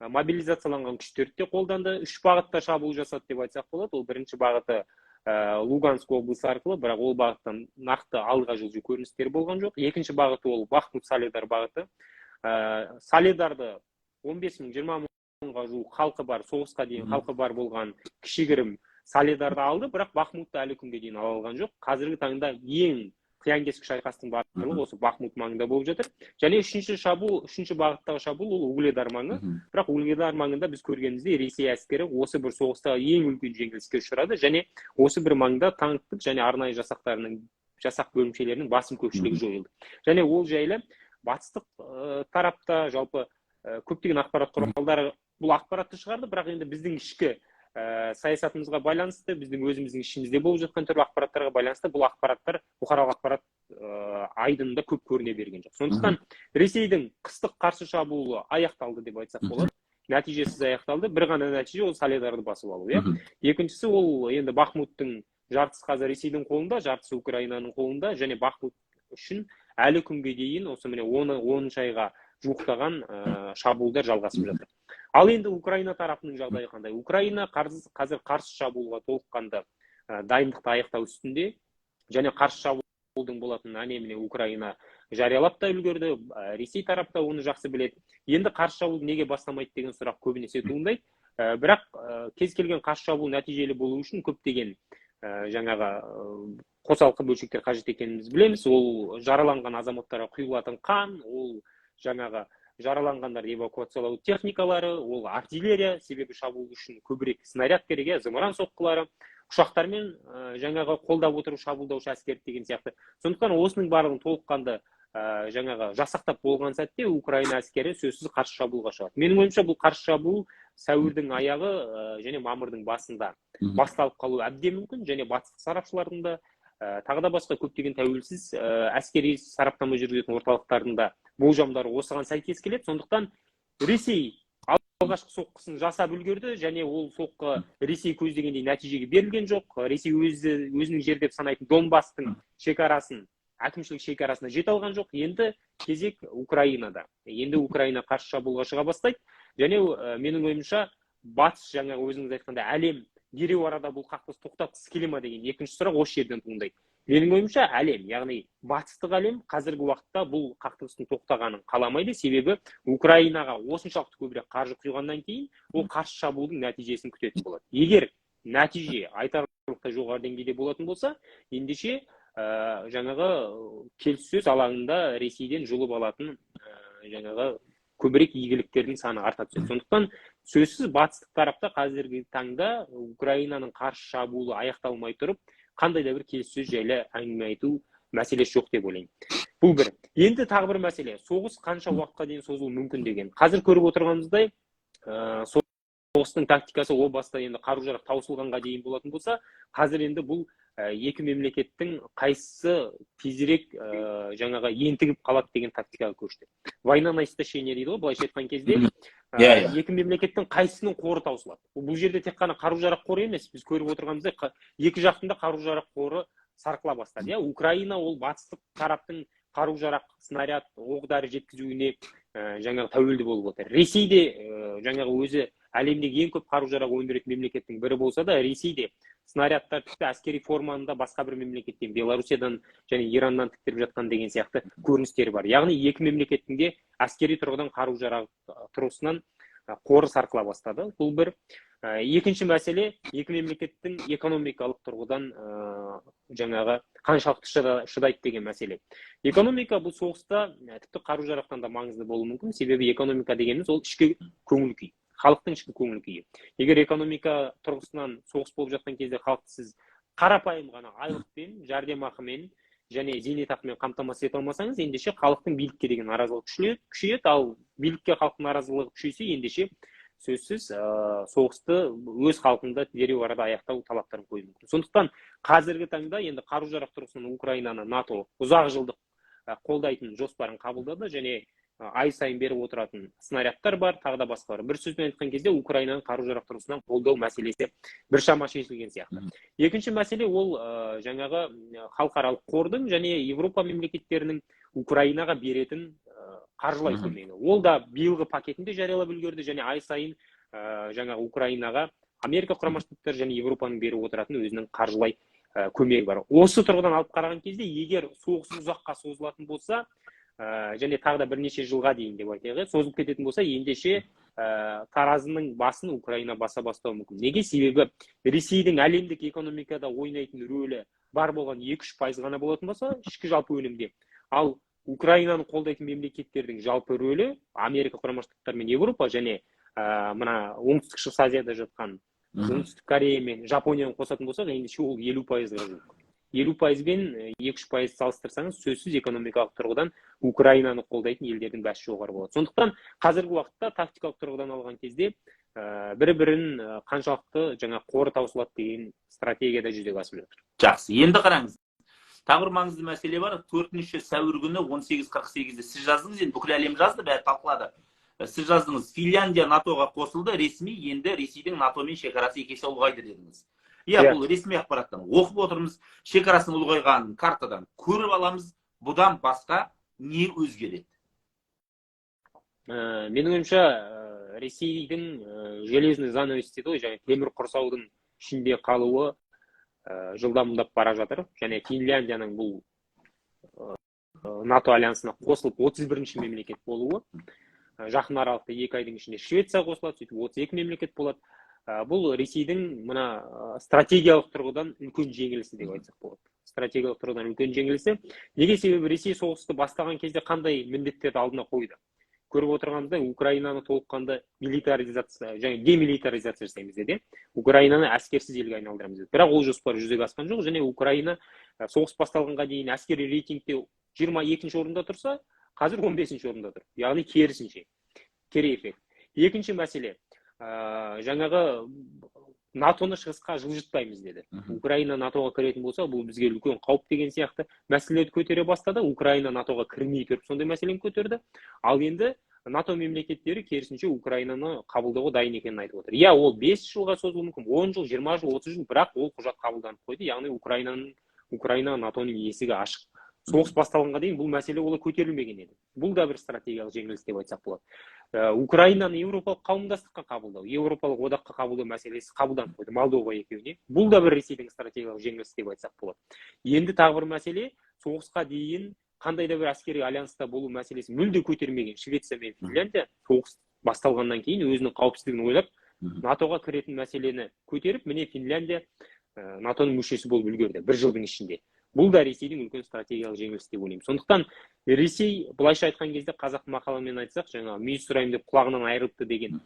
Мобилизацияланған күштерді де қолданды. 3 бағытта шабуыл жасады деп айтсақ болады. Ол бірінші бағыты Луганск облысы арқылы, бірақ ол бағыттан нақты алға жылжу көріністері болған жоқ. Екінші бағыты ол Бахмут-Солидар бағыты. Солидарды 15 мың, 20 мыңға жуық халқы бар, соғысқа дейін халқы бар болған кішігірім Солидарды алды, бірақ Бахмутты әлі күнге дейін ала алған жоқ. Қазіргі таңда ең қиян-кескі шайқастың барлығы осы Бахмут маңында болып жатыр. Және үшінші бағыттағы шабуыл ол Угледар маңы. Бірақ Угледар маңында біз көргенімізде Ресей әскері осы бір соғыста ең үлкен жеңіліске ұшырады, және осы бір маңда танктық және арнайы жасақ бөлімшелерінің басым көпшілігі жойылды. Және ол жайлы батыстық тарапта жалпы көптеген ақпарат құралдары бұл ақпаратты шығарды, бірақ енді біздің ішкі саясатымызға байланысты, біздің өзіміздің ішімізде болып жатқан түрлі ақпараттарға байланысты бұл ақпараттар бұқаралық ақпарат айдынында көп көріне берген жоқ. Сондықтан Ресейдің қыстық қарсы шабуылы аяқталды деп айтсақ болады. Нәтижесіз аяқталды. Бір ғана нәтиже ол Солидарды басып алу, иә. Екіншісі ол енді Бахмуттың жартысы қазір Ресейдің қолында, жартысы Украинаның қолында, және Бахмут үшін әлі күнге дейін осы міне 10 айға жуықтаған шабуылдар жалғасып жатыр. Ал енді Украина тарапының жағдайы қандай? Украина қазір қарсы шабуылға толыққанды дайындықты аяқтау үстінде, және қарсы шабуылдың болатын әне-міне Украина жариялап та үлгерді. Ресей тарапта оны жақсы біледі. Енді қарсы шабуылды неге бастамайды деген сұрақ көбінесе туындайды. Бірақ кез келген қарсы шабуыл нәтижелі болу үшін көптеген жаңағы қосалқы бөлшектер қажет екенін біз білеміз. Ол жараланған азаматтарға құйылатын қан, ол жаңағы жараланғандар эвакуациялау техникалары, ол артиллерия, себебі шабуыл үшін көбірек снаряд керек, зымыран соққылары, ұшақтармен жаңағы қолдап отыру шабуылдаушы әскер деген сияқты. Сондықтан осының барлығын толыққанды жаңағы жасақтап болған сәтте Украина әскері сөзсіз қарсы шабуылға шығады. Менің ойымша бұл қарсы шабуыл сәуірдің аяғы және мамырдың басында басталып қалуы әбден мүмкін, және батыстық сарапшылардың да тағы да басқа көптеген тәуелсіз әскери сараптама жүргізетін орталықтардың да болжамдары осыған сәйкес келеді. Сондықтан Ресей алғашқы соққысын жасап үлгерді, және ол соққы Ресей көздегендей нәтижеге берілген жоқ. Ресей өзінің жер деп санайтын Донбастың шекарасын, әкімшілік шекарасына жете алған жоқ. Енді кезек Украинада. Енді Украина қарсы шабуылға шыға бастайды. Және менің ойымша батыс, жаңа өзіңіз айтқанда, әлем дереу арада бұл қақтығыс тоқтатқысы келе ме деген екінші сұрақ осы жерден туындайды. Менің ойымша әлем, яғни батыстық әлем қазіргі уақытта бұл қақтығыстың тоқтағанын қаламайды, себебі Украинаға осыншалықты көбірек қаржы құйғаннан кейін ол қарсы шабуылдың нәтижесін күтетін болады. Егер нәтиже айтарлықтай жоғары деңгейде болатын болса, ендеше жаңағы келіссөз алаңында Ресейден жұлып алатын жаңағы көбірек игіліктердің саны арта түседі. Сондықтан сөзсіз батыстық тарапта қазіргі таңда Украинаның қарсы шабуылы аяқталмай тұрып, қандай да бір келіссөз жайлы әңгіме айту мәселесі жоқ деп ойлаймын. Бұл бір. Енді тағы бір мәселе, соғыс қанша уақытқа дейін созылуы мүмкін деген. Қазір көріп отырғанымыздай, соғыстың тактикасы о баста енді қару-жарақ таусылғанға дейін болатын болса, қазір енді бұл екі мемлекеттің қайсысы тезірек жаңаға ентігіп қалады деген тактикаға көшті. Война на истощение дейді ғой, былайша айтқан кезде екі мемлекеттің қайсысының қоры таусылады. Бұл жерде тек қана қару-жарақ қоры емес, біз көріп отырғанымыздай екі жақтың да қару-жарақ қоры сарқыла бастады. Украина ол батыстық тараптың қару-жарақ, снаряд, оқ-дәрі жеткізуіне жаңағы тәуелді болып отыр. Ресей де жаңағы өзі әлемдегі ең көп қару-жарақ өндіретін мемлекеттің бірі болса да, Ресей де снарядтар тіпті әскери форманы басқа бір мемлекеттен, Беларусиядан және Ираннан тіктіріп жатқан деген сияқты көріністері бар. Яғни екі мемлекеттің де әскери тұрғыдан қару-жарақ тұрғысынан қоры сарқыла бастады. Бұл бір. Екінші мәселе, екі мемлекеттің экономикалық тұрғыдан жаңағы қаншалықты шыдайды деген мәселе. Экономика бұл соғыста тіпті қару-жарақтан да маңызды болуы мүмкін, себебі экономика дегеніміз ол ішкі көңіл күй, халықтың ішкі көңіл күйі. Егер экономика тұрғысынан соғыс болып жатқан кезде халықты сіз қарапайым ғана айлықпен, жәрдемақымен және зейнетақымен қамтамасыз ете алмасаңыз, ендеше халықтың билікке деген наразылығы күшейеді, ал билікке халықтың наразылығы күшейсе, ендеше сөзсіз соғысты өз халқында дереу арада аяқтау талаптарын қою мүмкін. Сондықтан қазіргі таңда енді қару-жарақ тұрғысынан Украинаны НАТО ұзақ жылдық қолдайтын жоспарын қабылдады және ай сайын беріп отыратын снарядтар бар, тағы да басқалар. Бір сөзбен айтқан кезде Украинаның қару-жарақ тұрғысынан қолдау мәселесі біршама шешілген сияқты. Екінші мәселе ол жаңағы халықаралық қордың және Европа мемлекеттерінің Украинаға беретін қаржылай көмегі. Ол да биылғы пакетінде жариялап үлгерді және ай сайын жаңағы Украинаға Америка құрама штаттары және Европаның беріп отыратын өзінің қаржылай көмегі бар. Осы тұрғыдан алып қараған кезде, егер соғыс ұзаққа созылатын болса, және тағы да бірнеше жылға дейін деп айтайық, созылып кететін болса, ендеше таразының басын Украина баса бастауы мүмкін. Неге? Себебі Ресейдің әлемдік экономикада ойнайтын рөлі бар болған 2-3% ғана болатын болса, ішкі жалпы өнімде. Ал Украинаны қолдайтын мемлекеттердің жалпы рөлі Америка құрама штаттары мен Европа және мына оңтүстік шығыс Азияда жатқан оңтүстік Корея мен Жапонияны қосатын болсақ, ендеше ол 50%-ға жуық. 50% бен 2-3% салыстырсаңыз, сөзсіз экономикалық тұрғыдан Украинаны қолдайтын елдердің бәсі жоғары болады. Сондықтан қазіргі уақытта тактикалық тұрғыдан алған кезде бірі-бірін қаншалықты жаңа қоры таусылады деген стратегияда жүзеге асып жатыр. Жақсы. Енді қараңыз. Тағы бір маңызды мәселе бар. 4 сәуір күні 18:48-де сіз жаздыңыз, енді бүкіл әлем жазды, бәрі талқылады. Сіз жаздыңыз, Финляндия НАТО-ға қосылды, ресми енді Ресейдің НАТО-мен шекарасы 2 есе ұлғайды дедіңіз. Бұл ресми ақпараттан оқып отырмыз, шекарасының ұлғайғанын картадан көріп аламыз. Бұдан басқа не өзгереді? Менің ойымша, Ресейдің железный занавес дейді ғой, және темір құрсаудың ішінде қалуы жылдамдап бара жатыр. Және Финляндияның бұл НАТО альянсына қосылып 31-ші мемлекет болуы. Жақын аралықта 2 айдың ішінде Швеция қосылады, сөйтіп 32 мемлекет болады. Бұл Ресейдің мына стратегиялық тұрғыдан үлкен жеңілісі деп айтсақ болады. Стратегиялық тұрғыдан үлкен жеңілісі. Неге? Себебі Ресей соғысты бастаған кезде қандай міндеттерді алдына қойды? Көріп отырғанымызда Украинаны толыққанды милитаризация және демилитаризация жасаймыз деді. Украинаны әскерсіз елге айналдырамыз деді. Бірақ ол жоспар жүзеге асқан жоқ, және Украина соғыс басталғанға дейін әскери рейтингте 22-ші орында тұрса, қазір 15-ші орында тұр. Яғни керісінше, кері эффект. Екінші мәселе, жаңағы НАТО-ны шығысқа жылжытпаймыз деді. Украина НАТО-ға кіретін болса, бұл бізге үлкен қауіп деген сияқты мәселелерді көтере бастады. Украина НАТО-ға кірмей тұрып сондай мәселені көтерді. Ал енді НАТО мемлекеттері керісінше Украинаны қабылдауға дайын екенін айтып отыр. Ол 5 жылға созылуы мүмкін, 10 жыл, 20 жыл, 30 жыл, бірақ ол құжат қабылданып қойды. Яғни Украина НАТО-ның есігі ашық. Соғыс басталғанға дейін бұл мәселе олай көтерілмеген еді. Бұл да бір стратегиялық жеңіліс деп айтсақ болады. Украинаны Еуропалық қауымдастыққа қабылдау, Еуропалық одаққа қабылдау мәселесі қабылданып қойды, Молдова екеуіне. Бұл да бір Ресейдің стратегиялық жеңіліс деп айтсақ болады. Енді тағы бір мәселе, соғысқа дейін қандай да бір әскери альянста болу мәселесі мүлде көтермеген Швеция мен Финляндия соғыс басталғаннан кейін өзінің қауіпсіздігін ойлап, НАТО-ға кіретін мәселені көтеріп, міне Финляндия НАТО-ның мүшесі болып үлгерді 1 жылдың ішінде. Бұл да Ресейдің үлкен стратегиялық жеңіліс деп ойлаймын. Сондықтан Ресей, былайша айтқан кезде қазақ мақалымен айтсақ, жаңа мүйіз сұрайым деп құлағынан айырылыпты деген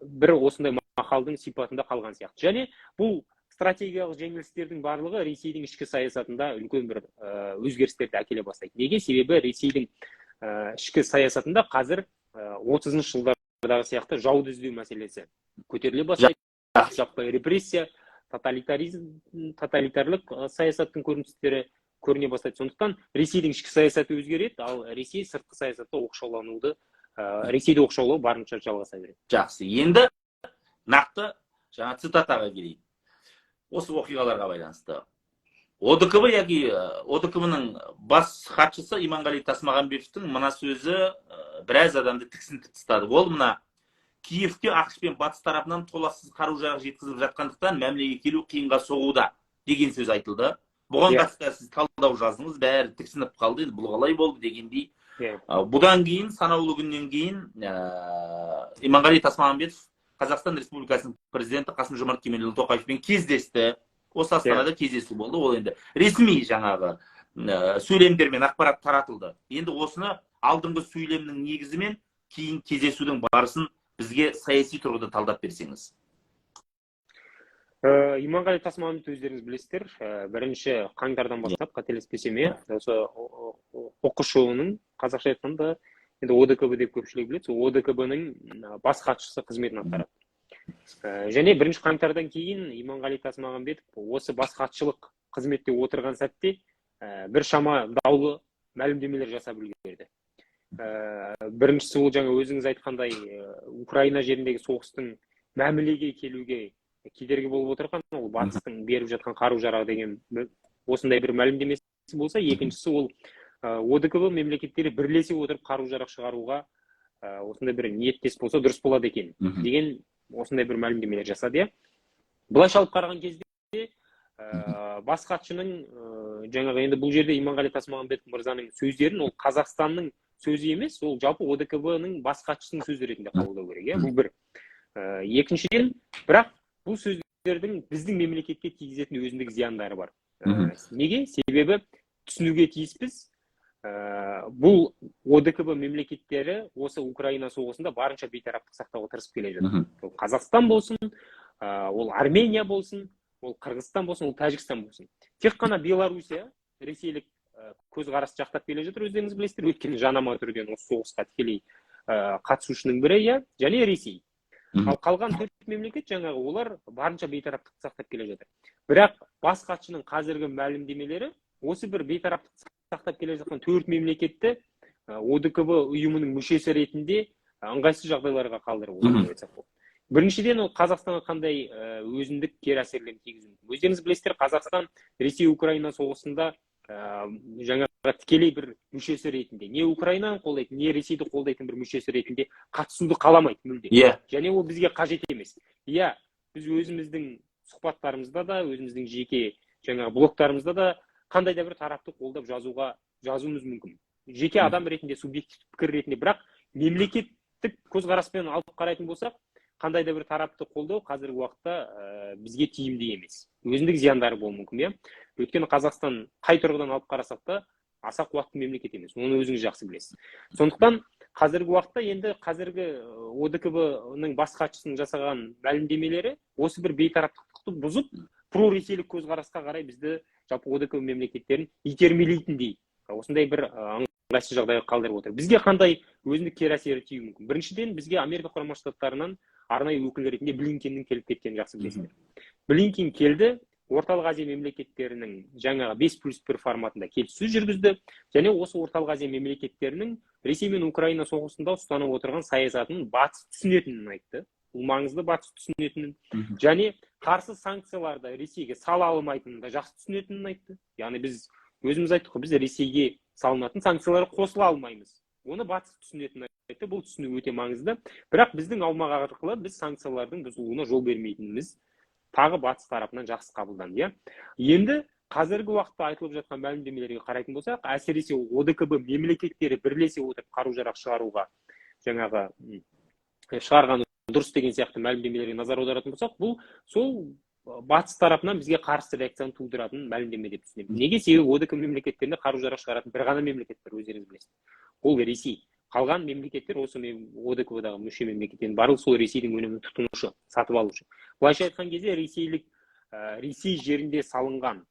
бір осындай мақалдың сипатында қалған сияқты. Және бұл стратегиялық жеңілістердің барлығы Ресейдің ішкі саясатында үлкен бір өзгерістерді әкеле бастайды. Неге? Себебі Ресейдің ішкі саясатында қазір 30-шы жылдардағы сияқты жауды іздеу мәселесі көтеріле бастайды. Жаппай репрессия, тоталитарлық саясаттың көріністері көріне бастайды. Сондықтан Ресейдің ішкі саясаты өзгереді, ал Ресей сыртқы саясатта оқшаулануды, Ресейді оқшаулау барынша жалғаса береді. Жақсы. Енді нақты жаңа цитатаға келейік. Осы оқиғаларға байланысты. ОДКБ яки ОДКБ-ның бас хатшысы Иманғали Тасмағамбетовтің мына сөзі біраз адамды тіксінтіп тастады. Ол мына Киевке ақш пен батыс тарапынан толассыз қару-жарақ жеткізіліп жатқандықтан мәмілеге келу қиынға соғуда деген сөз айтылды. Бұған қатысты сіз талдау жаздыңыз, бәрі тіксініп қалды, бұл қалай болды дегендей. Бұдан кейін, санаулы күннен кейін Иманғали Тасмағамбетов Қазақстан Республикасының президенті Қасым-Жомарт Кемелұлы Тоқаевпен кездесті. Осы астанада кездесу болды. Ол енді ресми жаңағы сөйлемдер мен ақпарат таратылды. Енді осыны алдыңғы сөйлемнің негізімен кейін кездесудің барысын бізге саяси тұрғыда талдап берсеңіз. Иманғали Тасмағамбетов өздеріңіз білесіздер, бірінші қаңтардан бастап, қателеспесем, осы оқушының қазақша айтқанда енді ОДКБ деп көпшілік біледі, ОДКБ-ның бас хатшысы қызметін атқарады. Және бірінші қаңтардан кейін Иманғали Тасмағамбетов осы бас хатшылық қызметте отырған сәтте бір шама даулы мәлімдемелер жасап үлгерді. Біріншісі ол жаңа өзіңіз айтқандай Украина жеріндегі соғыстың мәмілеге келуге кедергі болып отырған, ол батыстың беріп жатқан қару-жарақ деген осындай бір мәлімдемесі болса, екіншісі ол ОДКБ мемлекеттері бірлесе отырып қару-жарақ шығаруға осындай бір ниеттес болса дұрыс болады екен деген осындай бір мәлімдемелер жасады. Былайша алып қараған кезде бас хатшының жаңағы енді бұл жерде Иманғали Тасмағамбетов мырзаның сөздерін ол Қазақстанның сөзі емес, ол жалпы ОДКБ-ның бас хатшысының сөзі ретінде қабылдау керек. Бұл бір. Екіншіден, бірақ бұл сөздердің біздің мемлекетке тигізетін өзіндік зияндары бар. Неге? Себебі түсінуге тиіспіз. Бұл ОДКБ мемлекеттері осы Украина соғысында барынша бейтараптық сақтауға тырысып келе жатыр. Ол Қазақстан болсын, ол Армения болсын, ол Қырғызстан болсын, ол Тәжікстан болсын. Тек қана Белоруссия ресейлік көзқарас жақтап келе жатыр, өздеріңіз білесіздер, өйткені жанама түрден осы соғысқа тікелей қатысушының бірі, және Ресей. Ал қалған 4 мемлекет жаңағы олар барынша бейтараптық сақтап келе жатыр. Бірақ бас хатшының қазіргі мәлімдемелері осы бір бейтараптық сақтап келе жатқан 4 мемлекетті ОДКБ ұйымының мүшесі ретінде ыңғайсыз жағдайларға қалдырып отыр. Біріншіден, ол Қазақстанға қандай өзіндік кері әсерлерін тигізуі мүмкін. Өздеріңіз білесіздер, Қазақстан Ресей-Украина соғысында жаңағы тікелей бір мүшесі ретінде, не Украинаны қолдайтын, не Ресейді қолдайтын бір мүшесі ретінде қатысуды қаламайды мүлде. Және ол бізге қажет емес. Біз өзіміздің сұхбаттарымызда да, өзіміздің жеке жаңағы блогтарымызда да қандай да бір тарапты қолдап жазуымыз мүмкін. Жеке адам ретінде, субъективті пікір ретінде, бірақ мемлекеттік көзқараспен алып қарайтын болсақ, қандай да бір тарапты қолдау қазіргі уақытта бізге тиімді емес. Өзіндік зияндары болуы мүмкін. Өйткені Қазақстан қай тұрғыдан алып қарасақ та аса қуатты мемлекет емес. Оны өзіңіз жақсы білесіз. Сондықтан қазіргі уақытта енді қазіргі ОДКБ-ның бас хатшысының жасаған мәлімдемелері осы бір бейтараптықты бұзып, проресейлік көзқарасқа қарай бізді жалпы ОДКБ мемлекеттерін итермелейтіндей осындай бір ыңғайсыз жағдайға қалдырып отыр. Бізге қандай өзіндік кері әсері тиюі мүмкін? Біріншіден, бізге Америка Құрама Штаттарынан арнайы өкіл ретінде Блинкеннің келіп кеткенін жақсы білесіздер. Блинкен келді, Орталық Азия мемлекеттерінің жаңағы 5+1 форматында келіссөз жүргізді, және осы Орталық Азия мемлекеттерінің Ресей мен Украина соғысында ұстанып отырған саясатын батыс түсінетінін айтты. Бұл маңызды, батыс түсінетінін, және қарсы санкцияларды Ресейге сала алмайтынын да жақсы түсінетінін айтты. Яғни біз өзіміз айттық, біз Ресейге салынатын санкцияларды қосыла алмаймыз. Оны батыс түсінетінін айтты. Бұл түсіну өте маңызды. Бірақ біздің аумақ арқылы біз санкциялардың бұзылуына жол бермейтініміз тағы батыс тарапынан жақсы қабылданды. Енді қазіргі уақытта айтылып жатқан мәлімдемелерге қарайтын болсақ, әсіресе ОДКБ мемлекеттері бірлесе отырып қару-жарақ шығаруға жаңағы шығарғаны дұрыс деген сияқты мәлімдемелерге назар аударатын болсақ, бұл сол батыс тарапынан бізге қарсы реакцияны тудыратын мәлімдеме деп түсінемін. Неге? Себебі ОДКБ мемлекеттерінде қару-жарақ шығаратын бір ғана мемлекет бар, өздеріңіз білесіздер. Ол Ресей. Қалған мемлекеттер осы ОДКБ-дағы мүше мемлекеттен барлық сол Ресейдің өнімін тұтынушы, сатып алушы. Былайша айтқан кезде ресейлік Ресей жерінде салынған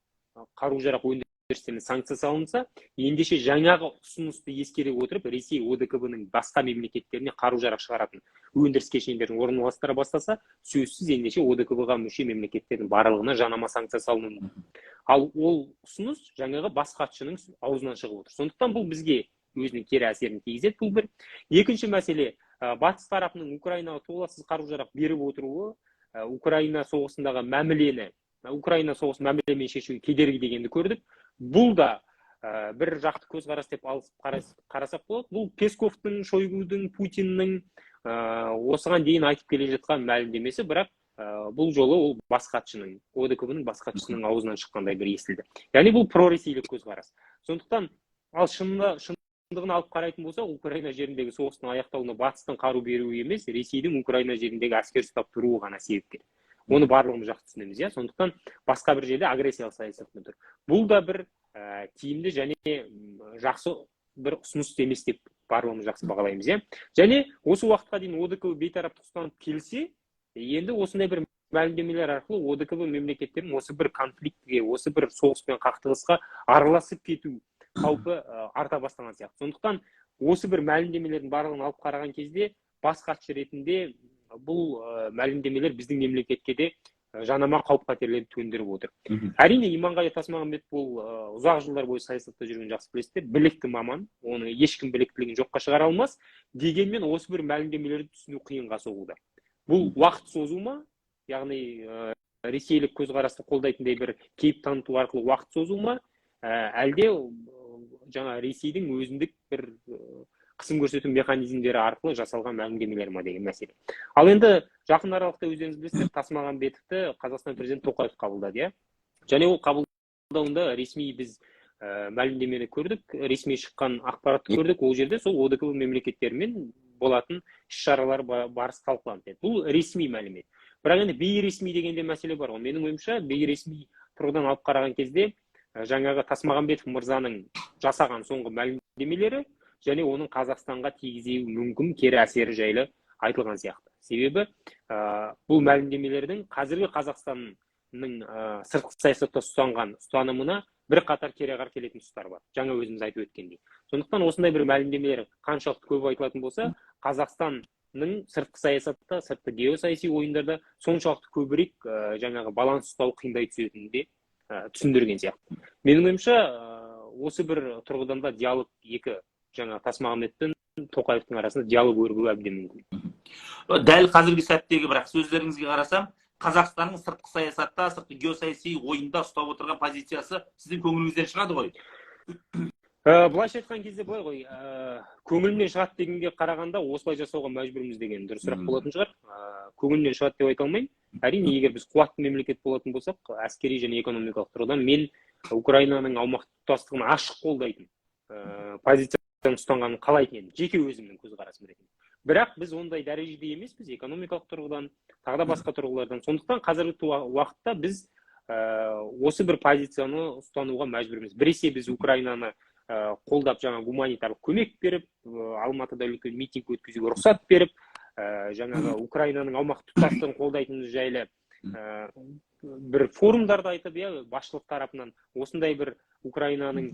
қару-жарақ өндірістеріне санкция салынса, ендеше жаңағы ұсынысты ескере отырып, Ресей ОДКБ-ның басқа мемлекеттеріне қару-жарақ шығаратын өндіріс кешендерін орналастыра бастаса, сөзсіз ендеше ОДКБ-ға мүше мемлекеттердің барлығына жанама санкция салынуы мүмкін. Ал ол ұсыныс жаңағы бас хатшының аузынан шығып отыр. Сондықтан бұл бізге өзінің кері әсерін тигізеді. Бұл бір. Екінші мәселе, батыс тарапының Украинаға толассыз қару-жарақ беріп отыруы, Украина соғысындағы мәмілені, Украина соғыс мәмілемен шешуге кедергі дегенді көрдік. Бұл да бір жақты көзқарас деп қарасақ болады. Бұл Песковтың, Шойгудың, Путиннің осыған дейін айтып келе жатқан мәлімдемесі, бірақ бұл жолы ол бас хатшының, ОДКБ-ның бас хатшысының аузынан шыққандай бір естілді. Яғни бұл проресейлік көзқарас. Сондықтан ал шындығын алып қарайтын болса, Украина жеріндегі соғыстың аяқталуына батыстың қару беруі емес, Ресейдің Украина жеріндегі әскер ұстап тұруы ғана себепкер. Оны барлығымыз жақсы түсінеміз, иә. Сондықтан басқа бір жерде агрессиялық саясатпен тұр. Бұл да бір тиімді және жақсы бір ұсыныс емес деп барлығымыз жақсы бағалаймыз, иә. Және осы уақытқа дейін ОДКБ бейтараптық ұстанып келсе, енді осындай бір мәлімдемелер арқылы ОДКБ мемлекеттерінің осы бір конфликтке, осы бір соғыспен қақтығысқа араласып кету қаупі арта бастаған сияқты. Сондықтан осы бір мәлімдемелердің барлығын алып қараған кезде бас хатшы ретінде бұл мәлімдемелер біздің мемлекетке де жанама қауіп-қатерлерді төндіріп отыр. Әрине, Иманғали Тасмағамбетов бұл ұзақ жылдар бойы саясатта жүрген жақсы білесіздер, білікті маман, оны ешкім біліктілігін жоққа шығара алмас, дегенмен осы бір мәлімдемелерді түсіну қиынға соғуда. Бұл уақыт созу ма, яғни ресейлік көзқарасты қолдайтындай бір кейіп таныту арқылы уақыт созу ма, әлде жаңа Ресейдің өзіндік бір қысым көрсету механизмдері арқылы жасалған мәлімдемелер ма деген мәселе. Ал енді жақын аралықта өздеріңіз білесіздер, Тасмағамбетовті Қазақстан президенті Тоқаев қабылдады, иә. Және ол қабылдауында ресми біз мәлімдемені көрдік, ресми шыққан ақпаратты көрдік. Ол жерде сол ОДКБ мемлекеттерімен болатын іс-шаралар барысы талқыланды. Бұл ресми мәлімет. Бірақ енді бейресми дегенде мәселе бар. Менің ойымша, бейресми тұрғыдан алып қараған кезде жаңағы Тасмағамбетов мырзаның жасаған соңғы мәлімдемелері және оның Қазақстанға тигізуі мүмкін кері әсері жайлы айтылған сияқты. Себебі бұл мәлімдемелердің қазіргі Қазақстанның сыртқы саясатта ұстанған ұстанымына бір қатар кереғар келетін тұстар бар. Жаңа өзіміз айтып өткендей. Сондықтан осындай бір мәлімдемелер қаншалықты көп айтылатын болса, Қазақстанның сыртқы саясатта, сыртқы геосаяси ойындарда соншалықты көбірек жаңағы баланс ұстау қиындай түсетінін де түсіндірген сияқты. Менің ойымша, осы бір тұрғыдан да диалог екі жаңа Тасмағамбет пен Тоқаевтың арасында диалог өрбуі әбден мүмкін. Дәл қазіргі сәттегі бірақ сөздеріңізге қарасам, Қазақстанның сыртқы саясатта, сыртқы геосаяси ойында ұстап отырған позициясы сіздің көңіліңізден шығады ғой? Былайша айтқан кезде былай ғой, көңілімнен шығады дегенге қарағанда осылай жасауға мәжбүрміз деген дұрыс сұрақ болатын шығар. Көңілімнен шығады деп айта алмаймын. Әрине, егер біз қуатты мемлекет болатын болсақ, әскери және экономикалық тұрғыдан мен Украинаның аумақтық тұтастығын ашық қолдайтын позицияны ұстанғанын қалайтын едім, жеке өзімнің көзқарасым ретінде. Бірақ біз ондай дәрежеде емеспіз, экономикалық тұрғыдан, тағы да басқа тұрғылардан. Сондықтан қазіргі уақытта біз осы бір позицияны ұстануға мәжбүрміз. Біресе біз Украинаны қолдап жаңа гуманитарлық көмек беріп, Алматыда үлкен митинг өткізуге рұқсат беріп, жаңағы Украинаның аумақтық тұтастығын қолдайтынымыз жайлы бір форумдарды айтып, басшылық тарапынан осындай бір Украинаның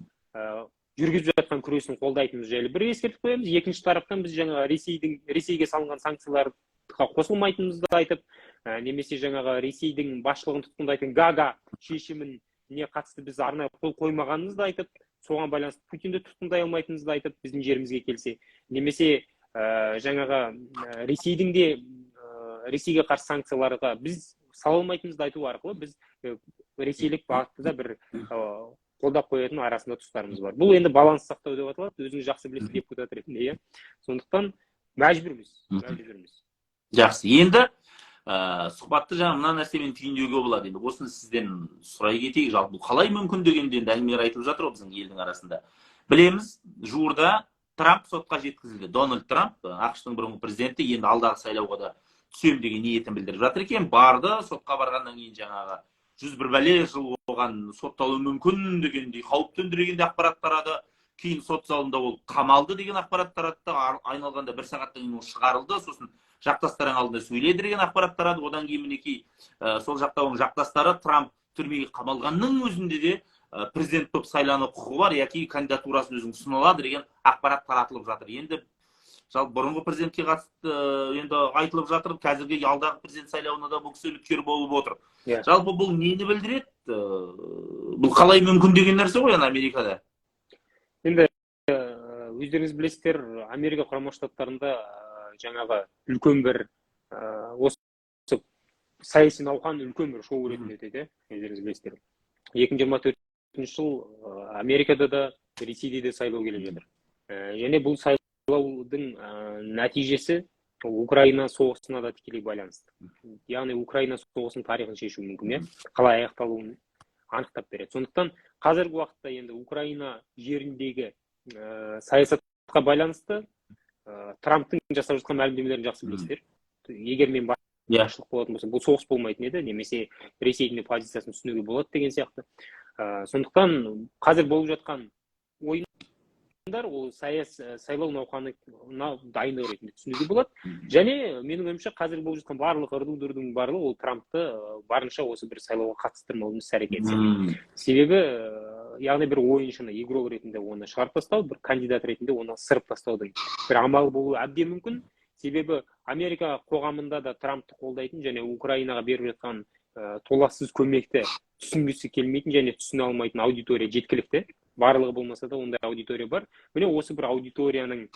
жүргізіп жатқан күресін қолдайтынымыз жайлы бір ескертіп қоямыз. Екінші тараптан біз жаңағы Ресейге салынған санкцияларға қосылмайтынымызды айтып, немесе жаңағы Ресейдің басшылығын тұтқындайтын Гага шешіміне қатысты біз арнайы қол қоймағанымызды айтып, соған байланысты Путинді тұтқындай алмайтынымызды айтып, біздің жерімізге келсе, немесе жаңағы Ресейдің де Ресейге қарсы санкцияларға біз сала алмайтынымызды айту арқылы біз ресейлік бағытты да бір қолдап қоятын арасында тұстарымыз бар. Бұл енді баланс сақтау деп аталады, өзіңіз жақсы білесіз депутат ретінде, сондықтан мәжбүрміз. Жақсы. Енді сұхбатты жаңа мына нәрсемен түйіндеуге болады. Енді осыны сізден сұрай кетейік. Жалпы бұл қалай мүмкін дегенде әңгімелер айтылып жатыр біздің елдің арасында. Білеміз, жуырда Трамп сотқа жеткізілді. Дональд Трамп, ақш-тың бұрынғы президенті, енді алдағы сайлауға да түсем деген ниетін білдіріп жатыр екен. Барды, сотқа барғаннан кейін жаңағы 101 бәле жыл оған сотталуы мүмкін дегендей қауіп төндіргенде ақпарат тарады. Кейін сот залында ол қамалды деген ақпарат таратты. Айналғанда 1 сағаттан кейін ол шығарылды. Сосын жақтастарың алдында сөйледі деген ақпарат тарады. Одан кейін мінекей сол жақтауының жақтастары Трамп түрмеге қамалғанның өзінде де президент болып сайлану құқығы бар, яки кандидатурасын өзің ұсына алады деген ақпарат таратылып жатыр. Енді жалпы бұрынғы президентке қатысты енді айтылып жатыр, қазіргі алдағы президент сайлауына да бұл кісі үміткер болып отыр. Жалпы бұл нені білдіреді? Бұл қалай мүмкін деген нәрсе ғой Америкада? Енді өздеріңіз білесіздер, Америка құрама штаттарында жаңағы үлкен бір осы саяси науқан үлкен бір шоу ретінде өтеді, өздеріңіз білесіздер. 2024 жыл Америкада да, Ресейде де сайлау келіп жатыр. Және бұл сайлаудың нәтижесі Украина соғысына да тікелей байланысты. Яғни Украина соғысының тарихын шешу мүмкін, қалай аяқталуын анықтап береді. Сондықтан қазіргі уақытта енді Украина жеріндегі саясатқа байланысты Трамптың жасап жатқан мәлімдемелерін жақсы білесіздер. Егер мен басшылық болатын болса, бұл соғыс болмайтын еді, немесе Ресейдің позициясын түсінуге болады деген сияқты. Сондықтан қазір болып жатқан ойындар ол сайлау науқанына дайындық ретінде түсінуге болады. Және менің ойымша қазір болып жатқан барлық ырду-дырдың барлығы ол Трампты барынша осы бір сайлауға қатыстырмауының іс-әрекеті. Себебі яғни бір ойыншыны игрок ретінде оны шығарып тастау, бір кандидат ретінде оны сырып тастаудың бір амалы болуы әбден мүмкін. Себебі Америка қоғамында да Трампты қолдайтын және Украинаға беріп жатқан толассыз көмекті түсінгісі келмейтін және түсіне алмайтын аудитория жеткілікті. Барлығы болмаса да ондай аудитория бар. Міне осы бір аудиторияның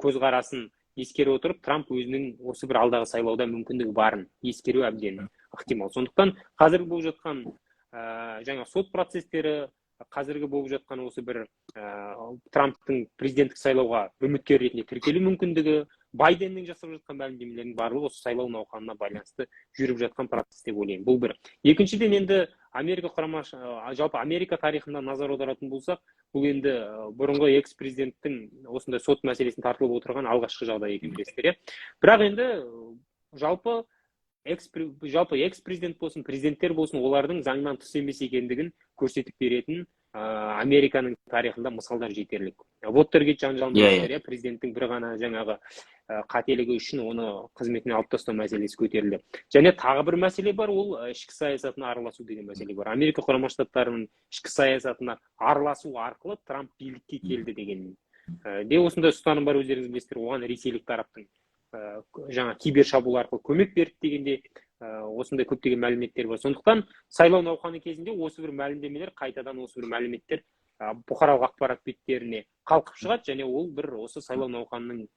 көзқарасын ескере отырып, Трамп өзінің осы бір алдағы сайлауда мүмкіндігі барын ескеру әбден ықтимал. Сондықтан қазіргі болып жатқан жаңа сот процестері, қазіргі болып жатқан осы бір Трамптың президенттік сайлауға үміткер ретінде тіркелу мүмкіндігі, Байденнің жасап жатқан мәлімдемелерінің барлығы осы сайлау науқанына байланысты жүріп жатқан процесс деп ойлаймын. Бұл бір. Екіншіден енді жалпы Америка тарихында назар аударатын болсақ, бұл енді бұрынғы экс-президенттің осындай сот мәселесін тартылып отырған алғашқы жағдай екенін білесіздер. Бірақ енді жалпы экс-президент болсын, президенттер болсын, олардың заңнан тыс емес екендігін көрсетіп беретін Американың тарихында мысалдар жетерлік. Воттергейт жанжалында президенттің бір ғана жаңағы қателігі үшін оны қызметіне алып тастау мәселесі көтерілді. Және тағы бір мәселе бар, ол ішкі саясатына араласу деген мәселе бар. Америка құрама штаттарының ішкі саясатына араласу арқылы Трамп билікке келді деген де осындай ұстаным бар, өздеріңіз білесіздер. Оған ресейлік тараптың жаңа кибер шабуыл арқылы көмек берді дегенде осындай көптеген мәліметтер бар. Сондықтан сайлау науқаны кезінде осы бір мәлімдемелер, қайтадан осы бір мәліметтер бұқаралық ақпарат беттеріне қалқып шығады және ол бір осы сайлау науқанының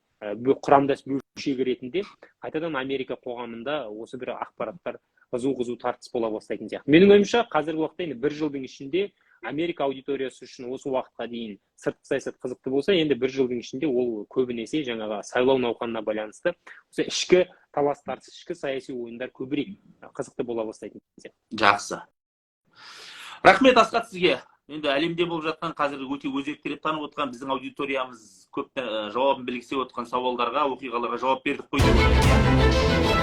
құрамдас бөлшегі ретінде қайтадан Америка қоғамында осы бір ақпараттар қызу тартыс бола бастайтын сияқты. Менің ойымша қазіргі уақытта енді бір жылдың ішінде Америка аудиториясы үшін осы уақытқа дейін сыртқы саясат қызықты болса, енді бір жылдың ішінде ол көбінесе жаңағы сайлау науқанына байланысты осы ішкі талас тартыс, ішкі саяси ойындар көбірек қызықты бола бастайтын сияқты. Жақсы. Рахмет Асқат сізге. Енді әлемде болып жатқан қазіргі өте өзекті деп танып отқан біздің аудиториямыз көп жауабын білгісі отқан сауалдарға, оқиғаларға жауап бердік қой деп